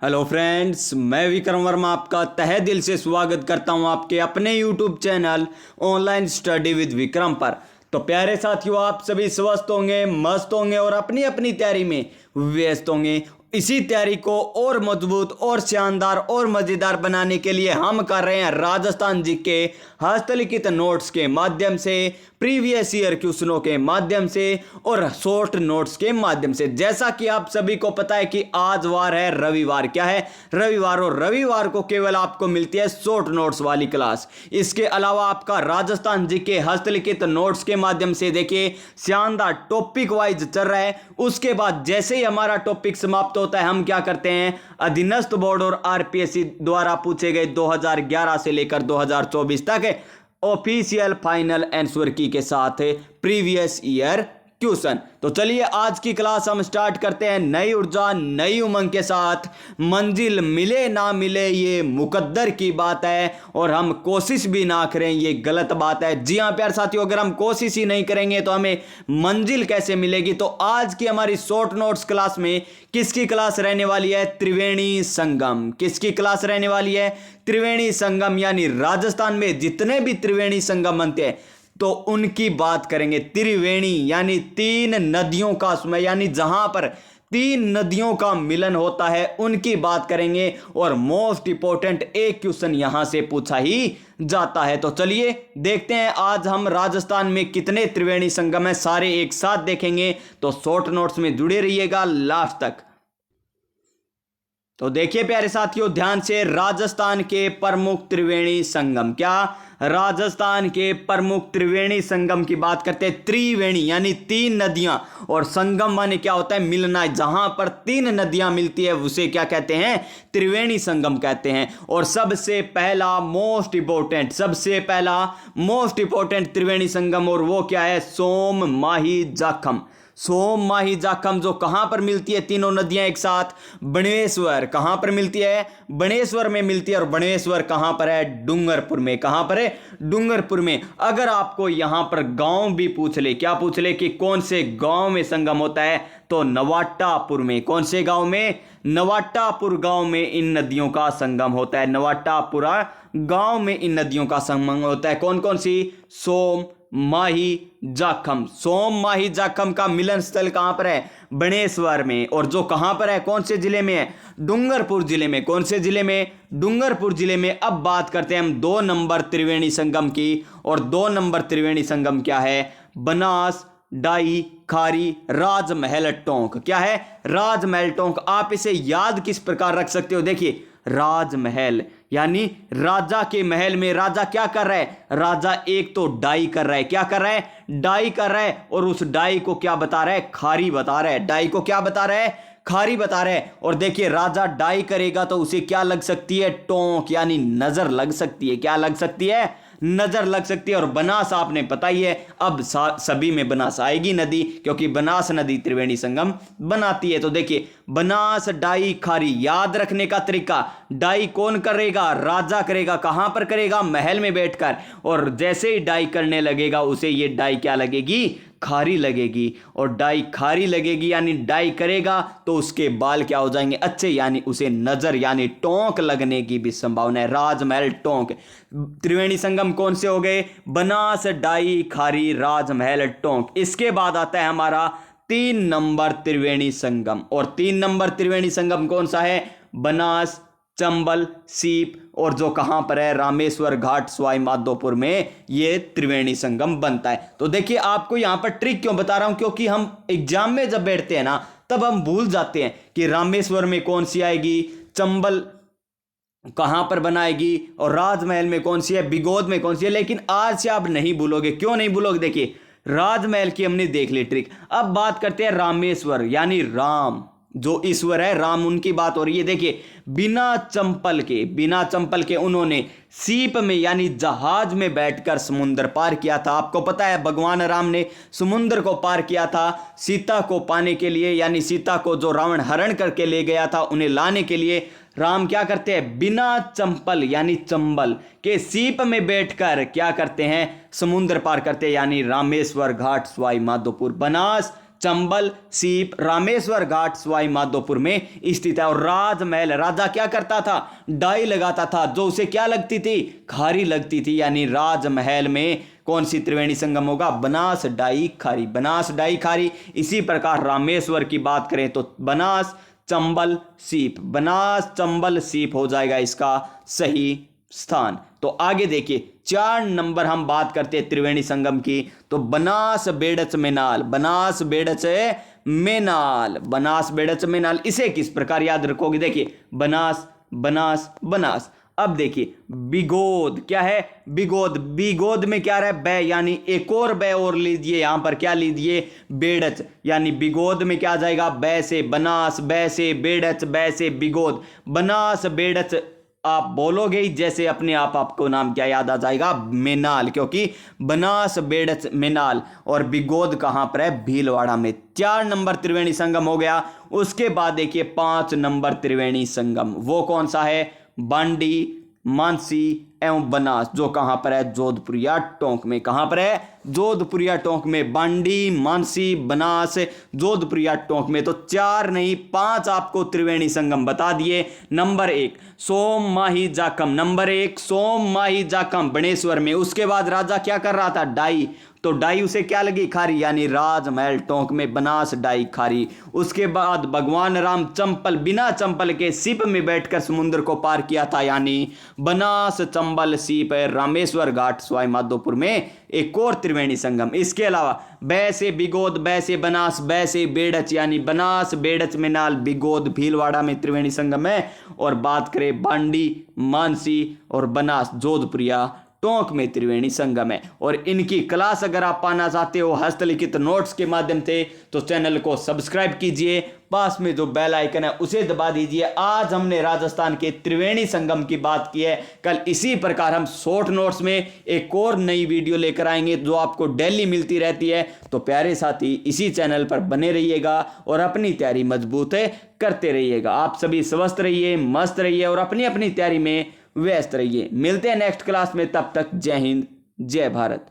Hello friends, मैं विक्रम वर्मा आपका तहे दिल से स्वागत करता हूं आपके अपने YouTube channel online study with Vikram पर। तो प्यारे साथियों, आप सभी स्वस्थ होंगे, मस्त होंगे और अपनी अपनी तैयारी में व्यस्त होंगे। इसी तैयारी को और मजबूत और शानदार और मज़ेदार बनाने के लिए हम कर रहे हैं राजस्थान जी के हस्तलिखित नोट्स के माध्यम से, प्रीवियस ईयर क्वेश्चनों के माध्यम से और शॉर्ट नोट्स के माध्यम से। जैसा कि आप सभी को पता है कि आज वार है रविवार। क्या है? रविवार। और रविवार को केवल आपको मिलती है शॉर्ट नोट्स वाली क्लास। इसके अलावा आपका राजस्थान जी के हस्तलिखित नोट्स के माध्यम से देखिए शानदार टॉपिक वाइज चल रहा है। उसके बाद जैसे ही हमारा टॉपिक समाप्त होता है, हम क्या करते हैं, अधीनस्थ बोर्ड और आरपीएससी द्वारा पूछे गए 2011 से लेकर 2024 तक ऑफिशियल फाइनल आंसर की के साथ प्रीवियस ईयर क्वेश्चन। तो चलिए आज की क्लास हम स्टार्ट करते हैं नई ऊर्जा नई उमंग के साथ। मंजिल मिले ना मिले ये मुकद्दर की बात है, और हम कोशिश भी ना करें ये गलत बात है। जी हाँ प्यारे साथियों, अगर हम कोशिश ही नहीं करेंगे तो हमें मंजिल कैसे मिलेगी। तो आज की हमारी शॉर्ट नोट्स क्लास में किसकी क्लास रहने वाली है? त्रिवेणी संगम। किसकी क्लास रहने वाली है? त्रिवेणी संगम। यानी राजस्थान में जितने भी त्रिवेणी संगम बनते हैं तो उनकी बात करेंगे। त्रिवेणी यानी तीन नदियों का समय, यानी जहां पर तीन नदियों का मिलन होता है उनकी बात करेंगे। और मोस्ट इंपॉर्टेंट एक क्वेश्चन यहां से पूछा ही जाता है। तो चलिए देखते हैं आज हम राजस्थान में कितने त्रिवेणी संगम है, सारे एक साथ देखेंगे। तो शॉर्ट नोट्स में जुड़े रहिएगा लास्ट तक। तो देखिए प्यारे साथियों ध्यान से, राजस्थान के प्रमुख त्रिवेणी संगम। क्या? राजस्थान के प्रमुख त्रिवेणी संगम की बात करते हैं। त्रिवेणी यानी तीन नदियां, और संगम माने क्या होता है? मिलना। जहां पर तीन नदियां मिलती है उसे क्या कहते हैं? त्रिवेणी संगम कहते हैं। और सबसे पहला मोस्ट इंपॉर्टेंट त्रिवेणी संगम, और वो क्या है? सोम माही जाखम। सोम माही जाखम जो कहां पर मिलती है तीनों नदियां एक साथ? बणेश्वर। कहां पर मिलती है? बणेश्वर में मिलती है। और बणेश्वर कहां पर है? डूंगरपुर में। कहां पर है? डूंगरपुर में। अगर आपको यहां पर गांव भी पूछ ले, क्या पूछ ले कि कौन से गांव में संगम होता है, तो नवाटापुर में। कौन से गांव में? नवाटापुर गांव में इन नदियों का संगम होता है। नवाटापुरा गांव में इन नदियों का संगम होता है। कौन कौन सी? सोम माही जाखम। सोम माही जाखम का मिलन स्थल कहां पर है? बणेश्वर में। और जो कहां पर है? कौन से जिले में है? डूंगरपुर जिले में। कौन से जिले में? डूंगरपुर जिले में। अब बात करते हैं हम 2 नंबर त्रिवेणी संगम की। और 2 नंबर त्रिवेणी संगम क्या है? बनास डाई खारी राजमहल टोंक। क्या है? राजमहल टोंक। आप इसे याद किस प्रकार रख सकते हो? देखिए राजमहल यानी राजा के महल में राजा क्या कर रहा है? राजा एक तो डाई कर रहा है। क्या कर रहा है? डाई कर रहा है। और उस डाई को क्या बता रहा है? खारी बता रहा है। डाई को क्या बता रहा है? खारी बता रहा है। और देखिए राजा डाई करेगा तो उसे क्या लग सकती है? टोंक यानी नजर लग सकती है। क्या लग सकती है? नजर लग सकती है। और बनास आपने पता ही है, अब सभी में बनास आएगी नदी, क्योंकि बनास नदी त्रिवेणी संगम बनाती है। तो देखिए बनास डाई खारी, याद रखने का तरीका, डाई कौन करेगा? राजा करेगा। कहां पर करेगा? महल में बैठकर। और जैसे ही डाई करने लगेगा उसे ये डाई क्या लगेगी? खारी लगेगी। और डाई खारी लगेगी यानी डाई करेगा तो उसके बाल क्या हो जाएंगे? अच्छे, यानी उसे नजर यानी टोंक लगने की भी संभावना है। राजमहल टोंक। त्रिवेणी संगम कौन से हो गए? बनास डाई खारी राजमहल टोंक। इसके बाद आता है हमारा 3 नंबर त्रिवेणी संगम। और 3 नंबर त्रिवेणी संगम कौन सा है? बनास चंबल सीप। और जो कहां पर है? रामेश्वर घाट सवाई माधोपुर में ये त्रिवेणी संगम बनता है। तो देखिए आपको यहां पर ट्रिक क्यों बता रहा हूं, क्योंकि हम एग्जाम में जब बैठते हैं ना तब हम भूल जाते हैं कि रामेश्वर में कौन सी आएगी, चंबल कहां पर बनाएगी, और राजमहल में कौन सी है, बिगोद में कौन सी है। लेकिन आज से आप नहीं भूलोगे। क्यों नहीं भूलोगे? देखिए राजमहल की हमने देख ली ट्रिक। अब बात करते हैं रामेश्वर यानी राम, जो ईश्वर है राम, उनकी बात हो रही है। देखिए बिना चंपल के उन्होंने सीप में यानी जहाज में बैठकर समुद्र पार किया था। आपको पता है भगवान राम ने समुद्र को पार किया था सीता को पाने के लिए, यानी सीता को जो रावण हरण करके ले गया था उन्हें लाने के लिए राम क्या करते हैं? बिना चंपल यानी चंबल के सीप में बैठकर क्या करते हैं? समुद्र पार करते हैं। यानी रामेश्वर घाट सवाई माधोपुर बनास चंबल, सीप, रामेश्वर घाट सवाई माधोपुर में स्थित है। और राजमहल, राजा क्या करता था, डाई लगाता था, जो उसे क्या लगती थी, खारी लगती थी। यानी राजमहल में कौन सी त्रिवेणी संगम होगा, बनास डाई खारी, बनास डाई खारी। इसी प्रकार रामेश्वर की बात करें तो बनास चंबल सीप, बनास चंबल सीप हो जाएगा इसका सही स्थान। तो आगे देखिए 4 नंबर हम बात करते हैं त्रिवेणी संगम की, तो बनास बेड़च मेनाल, बनास बेड़च मेनाल, बनास बेड़च मेनाल। इसे किस प्रकार याद रखोगे, देखिए बनास बनास बनास। अब देखिए बिगोद, क्या है बिगोद, बिगोद में क्या रहा है, बै, यानी एक और बै और लीजिए, यहां पर क्या लीजिए, बेड़च, यानी बिगोद में क्या आ जाएगा, बै से बनास, बै से बेड़च, बै से बिगोद, बनास बेड़च। आप बोलोगे ही जैसे अपने आप आपको नाम क्या याद आ जाएगा, मेनाल, क्योंकि बनास बेड़च मेनाल। और बिगोद कहां पर है, भीलवाड़ा में। 4 नंबर त्रिवेणी संगम हो गया। उसके बाद देखिए 5 नंबर त्रिवेणी संगम, वो कौन सा है, बांडी, मानसी एवं बनास, जो कहां पर है, जोधपुर या टोंक में। कहां पर है, जोधपुर या टोंक में। बांडी, मानसी, बनास, जोधपुर या टोंक में। तो 4 नहीं 5 आपको त्रिवेणी संगम बता दिए। नंबर 1 सोम माही जाखम, नंबर 1 सोम माही जाखम बनेश्वर में। उसके बाद राजा क्या कर रहा था, डाई, तो डाई उसे क्या लगी, खारी, यानी राजमहल टोंक में, बनास डाई खारी। उसके बाद भगवान राम चंपल, बिना चंपल के सिप में बैठकर समुद्र को पार किया था, यानी बनास चंबल सीप है, रामेश्वर घाट सवाई माधोपुर में एक और त्रिवेणी संगम। इसके अलावा बै से बिगोद, बै से बनास, बै से बेड़च, यानी बनास बेड़च मेनाल बिगोद भीलवाड़ा में त्रिवेणी संगम है। और बात करें बांडी, मानसी और बनास जोधपुरिया टोंक में त्रिवेणी संगम है। और इनकी क्लास अगर आप पाना चाहते हो हस्तलिखित नोट्स के माध्यम से, तो चैनल को सब्सक्राइब कीजिए, पास में जो बेल आइकन है उसे दबा दीजिए। आज हमने राजस्थान के त्रिवेणी संगम की बात की है, कल इसी प्रकार हम शॉर्ट नोट्स में एक और नई वीडियो लेकर आएंगे जो आपको डेली मिलती रहती है। तो प्यारे साथी इसी चैनल पर बने रहिएगा और अपनी तैयारी मजबूत करते रहिएगा। आप सभी स्वस्थ रहिए, मस्त रहिए और अपनी अपनी तैयारी में व्यस्त रहिए। मिलते हैं नेक्स्ट क्लास में, तब तक जय हिंद, जय भारत।